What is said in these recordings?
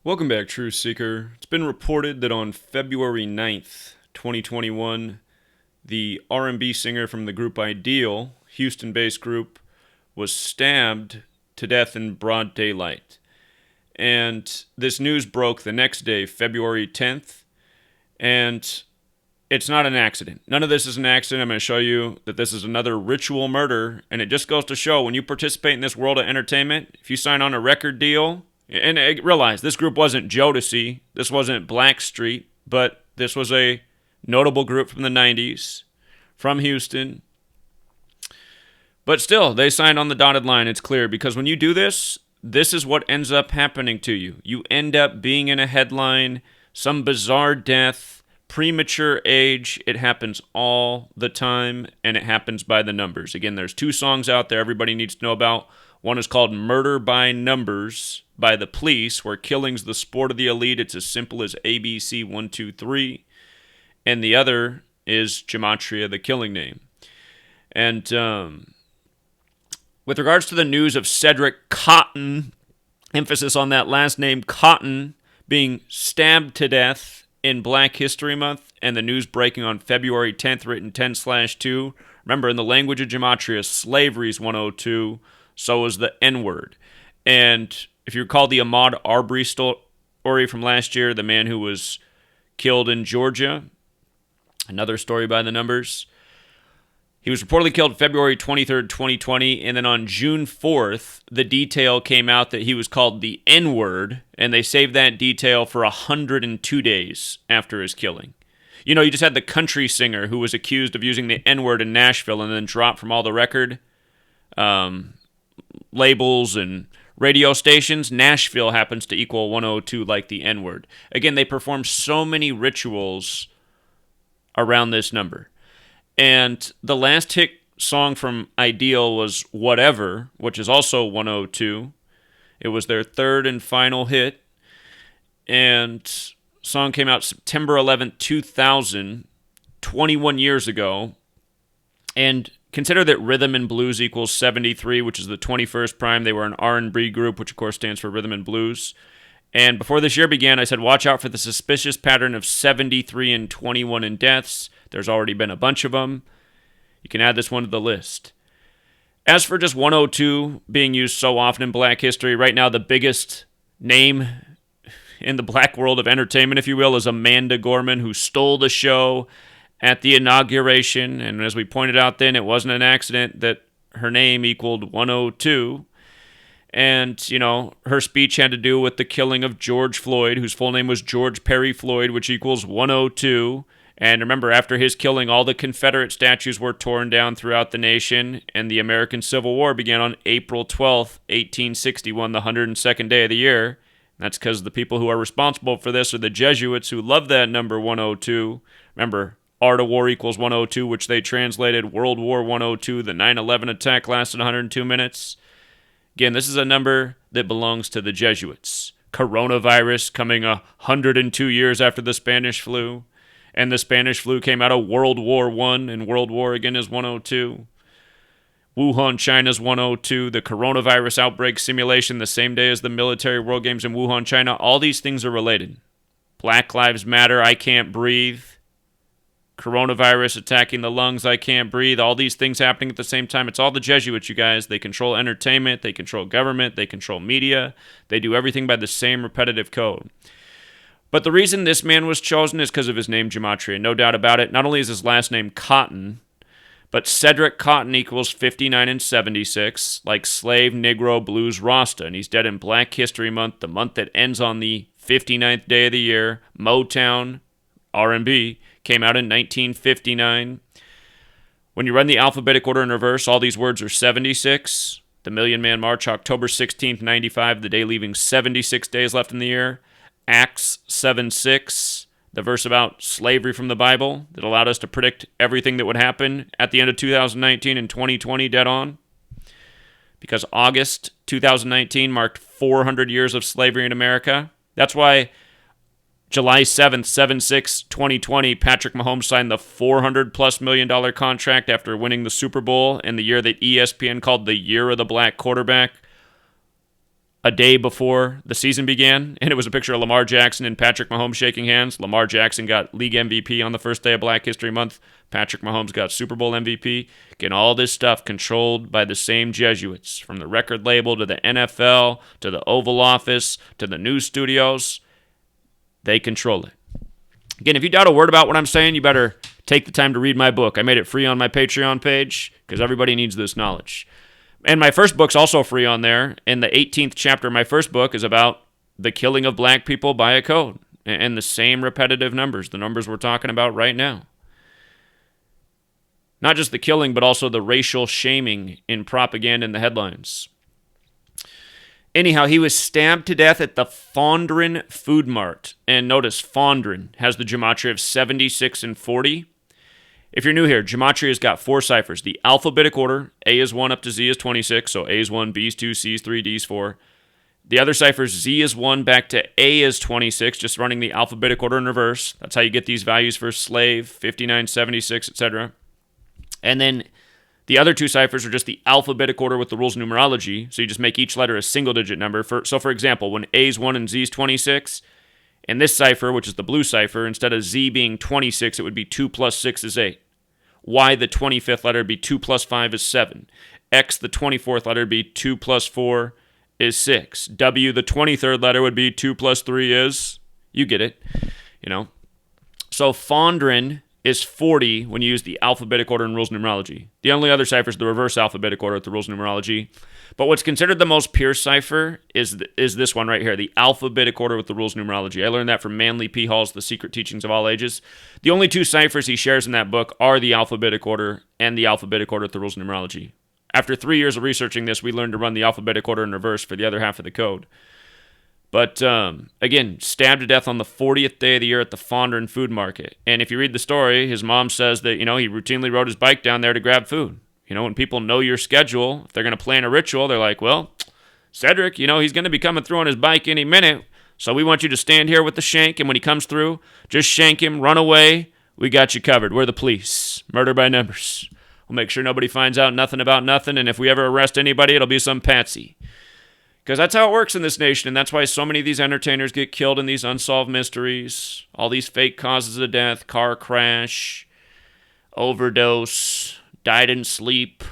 Welcome back, Truth Seeker. It's been reported that on February 9th, 2021, the R&B singer from the group Ideal, Houston-based group, was stabbed to death in broad daylight. And this news broke the next day, February 10th, and it's not an accident. None of this is an accident. I'm going to show you that this is another ritual murder, and it just goes to show when you participate in this world of entertainment, if you sign on a record deal, and realize this group wasn't Jodeci, this wasn't Blackstreet, but this was a notable group from the 90s, from Houston. But still, they signed on the dotted line, it's clear, because when you do this, this is what ends up happening to you. You end up being in a headline, some bizarre death, premature age. It happens all the time, and it happens by the numbers. Again, there's two songs out there everybody needs to know about. One is called Murder by Numbers by the Police, where killing's the sport of the elite. It's as simple as ABC 1, 2, 3. And the other is Gematria, the killing name. And with regards to the news of Cedrick Cotton, emphasis on that last name, Cotton, being stabbed to death in Black History Month, and the news breaking on February 10th, written 10/2. Remember, in the language of Gematria, slavery is 102. So is the N-word. And if you recall the Ahmaud Arbery story from last year, the man who was killed in Georgia, another story by the numbers, he was reportedly killed February 23rd, 2020, and then on June 4th, the detail came out that he was called the N-word, and they saved that detail for 102 days after his killing. You know, you just had the country singer who was accused of using the N-word in Nashville and then dropped from all the record labels and radio stations. Nashville happens to equal 102 like the N-word. Again, they perform so many rituals around this number. And the last hit song from Ideal was Whatever, which is also 102. It was their third and final hit. And the song came out September 11th, 2000, 21 years ago. And consider that rhythm and blues equals 73, which is the 21st prime. They were an R&B group, which of course stands for rhythm and blues. And before this year began, I said, watch out for the suspicious pattern of 73 and 21 in deaths. There's already been a bunch of them. You can add this one to the list. As for just 102 being used so often in Black history, right now the biggest name in the Black world of entertainment, if you will, is Amanda Gorman, who stole the show at the inauguration. And as we pointed out then, it wasn't an accident that her name equaled 102. And, you know, her speech had to do with the killing of George Floyd, whose full name was George Perry Floyd, which equals 102. And remember, after his killing, all the Confederate statues were torn down throughout the nation, and the American Civil War began on April 12th, 1861, the 102nd day of the year. That's because the people who are responsible for this are the Jesuits, who love that number 102. Remember, Art of War equals 102, which they translated World War 102. The 9/11 attack lasted 102 minutes. Again, this is a number that belongs to the Jesuits. Coronavirus coming 102 years after the Spanish flu. And the Spanish flu came out of World War I, and World War again is 102. Wuhan, China's 102. The coronavirus outbreak simulation the same day as the military World Games in Wuhan, China. All these things are related. Black Lives Matter, I can't breathe. Coronavirus attacking the lungs, I can't breathe. All these things happening at the same time. It's all the Jesuits, you guys. They control entertainment, they control government, they control media. They do everything by the same repetitive code. But the reason this man was chosen is because of his name, Gematria. No doubt about it. Not only is his last name Cotton, but Cedrick Cotton equals 59 and 76, like slave, Negro, blues, Rasta. And he's dead in Black History Month, the month that ends on the 59th day of the year. Motown, R&B, came out in 1959. When you run the alphabetic order in reverse, all these words are 76. The Million Man March, October 16th, 95, the day leaving 76 days left in the year. Acts 7:6, the verse about slavery from the Bible that allowed us to predict everything that would happen at the end of 2019 and 2020 dead on. Because August 2019 marked 400 years of slavery in America. That's why July 7th, 7/6/2020, Patrick Mahomes signed the $400+ million contract after winning the Super Bowl in the year that ESPN called the year of the black quarterback. a day before the season began, and it was a picture of Lamar Jackson and Patrick Mahomes shaking hands. Lamar Jackson got league MVP on the first day of Black History Month. Patrick Mahomes got Super Bowl MVP. Again, all this stuff controlled by the same Jesuits, from the record label to the NFL to the Oval Office to the news studios. They control it. Again, if you doubt a word about what I'm saying, you better take the time to read my book. I made it free on my Patreon page because everybody needs this knowledge. And my first book's also free on there. And the 18th chapter of my first book is about the killing of black people by a code. And the same repetitive numbers, the numbers we're talking about right now. Not just the killing, but also the racial shaming in propaganda in the headlines. Anyhow, he was stabbed to death at the Fondren Food Mart. And notice, Fondren has the gematria of 76 and 40. If you're new here, Gematria's got 4 ciphers. The alphabetic order, A is 1 up to Z is 26, so A is 1, B is 2, C is 3, D is 4. The other ciphers, Z is 1 back to A is 26, just running the alphabetic order in reverse. That's how you get these values for slave, 59, 76, etc. And then the other 2 ciphers are just the alphabetic order with the rules of numerology, so you just make each letter a single-digit number. So for example, when A is 1 and Z is 26, in this cipher, which is the blue cipher, instead of Z being 26, it would be 2 plus 6 is 8. Y, the 25th letter, would be 2 plus 5 is 7. X, the 24th letter, would be 2 plus 4 is 6. W, the 23rd letter, would be 2 plus 3 is, you get it, So Fondren is 40 when you use the alphabetic order and rules of numerology. The only other cipher is the reverse alphabetic order with the rules of numerology. But what's considered the most pure cipher is this one right here, the alphabetic order with the rules of numerology. I learned that from Manly P. Hall's The Secret Teachings of All Ages. The only 2 ciphers he shares in that book are the alphabetic order and the alphabetic order with the rules of numerology. After 3 years of researching this, we learned to run the alphabetic order in reverse for the other half of the code. But again, stabbed to death on the 40th day of the year at the Fondren Food Market. And if you read the story, his mom says that, he routinely rode his bike down there to grab food. When people know your schedule, if they're going to plan a ritual, they're like, well, Cedrick, he's going to be coming through on his bike any minute, so we want you to stand here with the shank, and when he comes through, just shank him, run away. We got you covered. We're the police. Murder by numbers. We'll make sure nobody finds out nothing about nothing, and if we ever arrest anybody, it'll be some patsy. Because that's how it works in this nation, and that's why so many of these entertainers get killed in these unsolved mysteries, all these fake causes of death, car crash, overdose, died in sleep,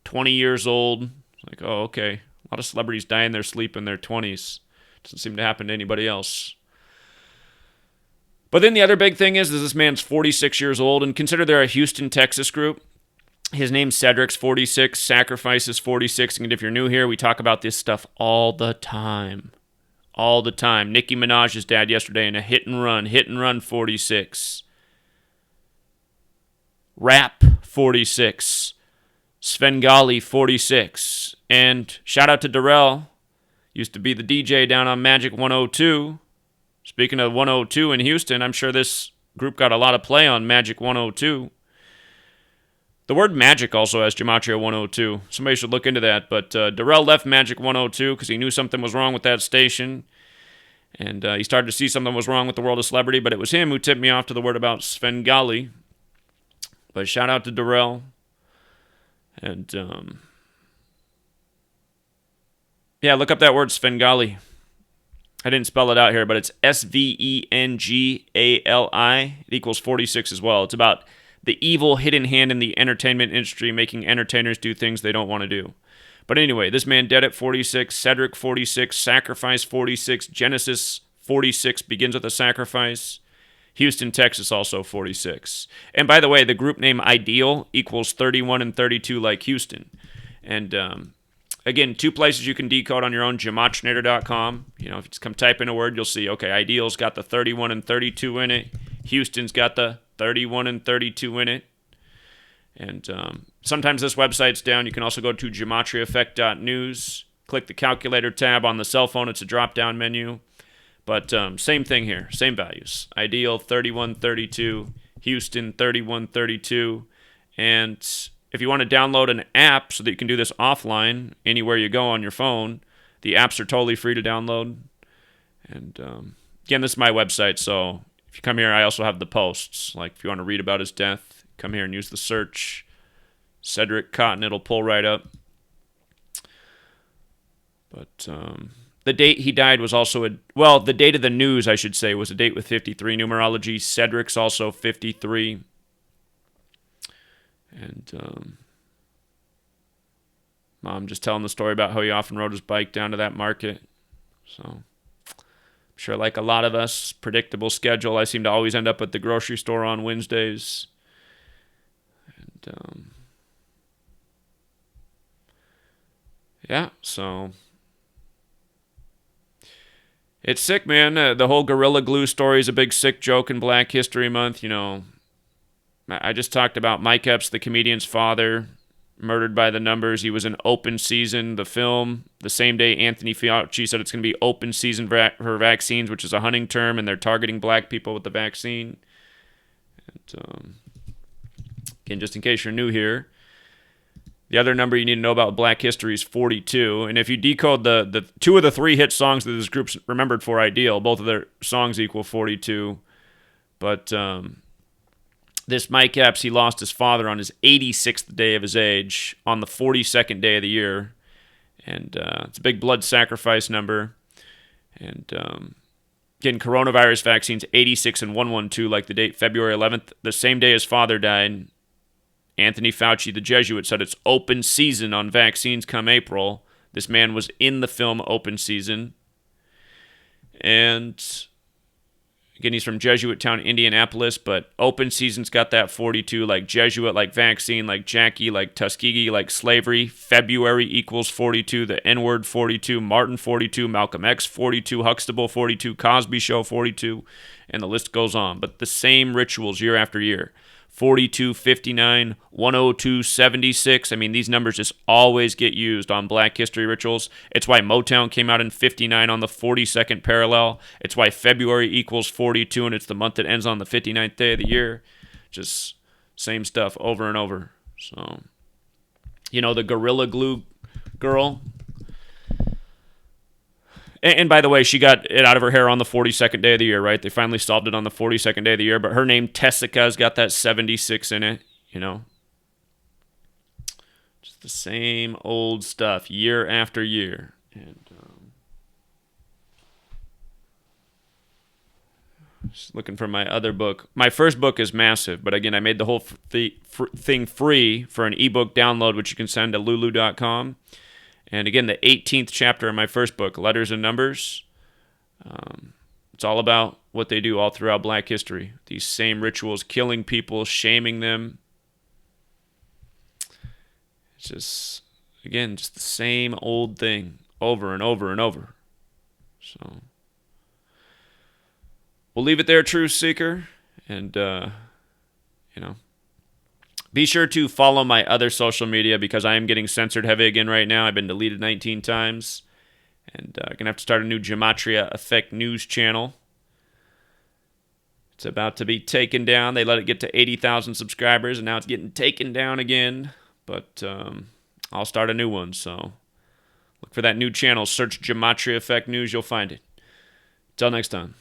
20 years old. It's like, oh, okay. A lot of celebrities die in their sleep in their 20s. Doesn't seem to happen to anybody else. But then the other big thing is this man's 46 years old, and consider they're a Houston, Texas group. His name's Cedrick's 46, Sacrifice is 46, and if you're new here, we talk about this stuff all the time. All the time. Nicki Minaj's dad yesterday in a hit and run 46. Rap 46. Svengali 46. And shout out to Darrell. Used to be the DJ down on Magic 102. Speaking of 102 in Houston, I'm sure this group got a lot of play on Magic 102. The word magic also has Gematria 102. Somebody should look into that. But Darrell left Magic 102 because he knew something was wrong with that station. And he started to see something was wrong with the world of celebrity. But it was him who tipped me off to the word about Svengali. But shout out to Darrell. And, look up that word Svengali. I didn't spell it out here, but it's Svengali. It equals 46 as well. It's about the evil hidden hand in the entertainment industry making entertainers do things they don't want to do. But anyway, this man dead at 46, Cedrick 46, Sacrifice 46, Genesis 46 begins with a sacrifice. Houston, Texas also 46. And by the way, the group name Ideal equals 31 and 32 like Houston. And again, 2 places you can decode on your own, gematrinator.com. If you just come type in a word, you'll see, okay, Ideal's got the 31 and 32 in it. Houston's got the 31 and 32 in it. And sometimes this website's down. You can also go to GematriaEffect.news. Click the calculator tab on the cell phone. It's a drop-down menu. But same thing here. Same values. Ideal 3132. Houston 3132. And if you want to download an app so that you can do this offline anywhere you go on your phone, the apps are totally free to download. And again, this is my website, so if you come here, I also have the posts. Like if you want to read about his death, come here and use the search. Cedrick Cotton, it'll pull right up. But The date he died was also the date of the news, I should say, was a date with 53 numerology. Cedrick's also 53. And Mom just telling the story about how he often rode his bike down to that market. So I'm sure, like a lot of us, predictable schedule. I seem to always end up at the grocery store on Wednesdays. And yeah, so it's sick, man. The whole Gorilla Glue story is a big sick joke in Black History Month. I just talked about Mike Epps, the comedian's father, murdered by the numbers. He was in Open Season, the film. The same day Anthony Fauci said it's going to be open season for vaccines, which is a hunting term, and they're targeting black people with the vaccine. And again, just in case you're new here, the other number you need to know about Black history is 42. And if you decode the two of the three hit songs that this group's remembered for Ideal, both of their songs equal 42. But this Mike Epps, he lost his father on his 86th day of his age on the 42nd day of the year. And it's a big blood sacrifice number. And getting coronavirus vaccines, 86 and 112, like the date February 11th, the same day his father died. Anthony Fauci, the Jesuit, said it's open season on vaccines come April. This man was in the film Open Season. And again, he's from Jesuit Town, Indianapolis, but Open Season's got that 42, like Jesuit, like vaccine, like Jackie, like Tuskegee, like slavery. February equals 42, the N-word 42, Martin 42, Malcolm X 42, Huxtable 42, Cosby Show 42, and the list goes on. But the same rituals year after year. 42, 59, 102, 76. I mean, these numbers just always get used on Black history rituals. It's why Motown came out in 59 on the 42nd parallel. It's why February equals 42, and it's the month that ends on the 59th day of the year. Just same stuff over and over. So, the Gorilla Glue girl. And by the way, she got it out of her hair on the 42nd day of the year, right? They finally solved it on the 42nd day of the year, but her name, Tessica's got that 76 in it, Just the same old stuff year after year. And just looking for my other book. My first book is massive, but again, I made the whole thing free for an ebook download, which you can send to lulu.com. And again, the 18th chapter of my first book, Letters and Numbers, it's all about what they do all throughout Black history. These same rituals, killing people, shaming them. It's just, again, just the same old thing over and over and over. So we'll leave it there, Truth Seeker. And, be sure to follow my other social media because I am getting censored heavy again right now. I've been deleted 19 times. And I'm going to have to start a new GematriaEffectNews channel. It's about to be taken down. They let it get to 80,000 subscribers, and now it's getting taken down again. But I'll start a new one, so look for that new channel. Search GematriaEffectNews. You'll find it. Till next time.